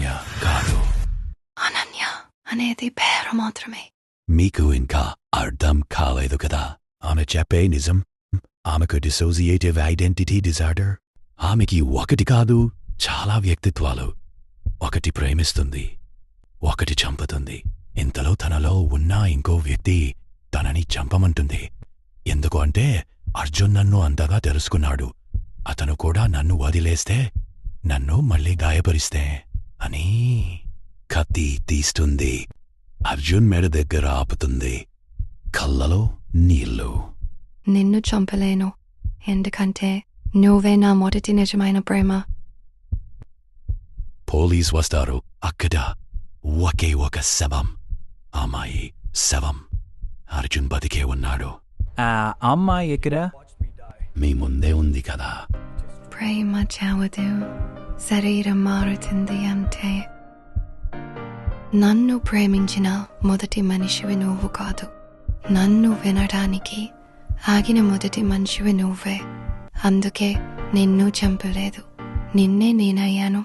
అనన్య కాదు. అనన్య అనేది పేరు మాత్రమే. మీకు ఇంకా అర్థం కాలేదు కదా. ఆమె చెప్పే నిజం. ఆమెకు డిసోసియేటివ్ ఐడెంటిటీ డిజార్డర్. ఆమెకి ఒకటి కాదు, చాలా వ్యక్తిత్వాలు. ఒకటి ప్రేమిస్తుంది, ఒకటి చంపుతుంది. ఇంతలో తనలో ఉన్న ఇంకో వ్యక్తి తనని చంపమంటుంది. ఎందుకు అంటే అర్జున్ నన్ను అంతగా తెలుసుకున్నాడు, అతను కూడా నన్ను వదిలేస్తే, నన్ను మళ్ళీ గాయపరిస్తే అని కత్తి తీస్తుంది. అర్జున్ మెడ దగ్గర ఆపుతుంది. కళ్ళలో నీళ్ళు. నిన్ను చంపలేను, ఎందుకంటే నువ్వే నా మొదటి నిజమైన ప్రేమ. పోలీస్ వస్తారు. అక్కడ ఒకే ఒక శవం. అమ్మాయి శవం. అర్జున్ బతికే ఉన్నాడు. అమ్మాయి ఎక్కడ? మీ ముందే ఉంది కదా. ప్రేమ చావదు, శరీరం మారుతుంది అంతే. నన్ను ప్రేమించిన మొదటి మనిషివి నువ్వు కాదు. నన్ను వినడానికి ఆగిన మొదటి మనిషివి నువ్వే. అందుకే నిన్ను చంపలేదు, నిన్నే నేనయ్యాను.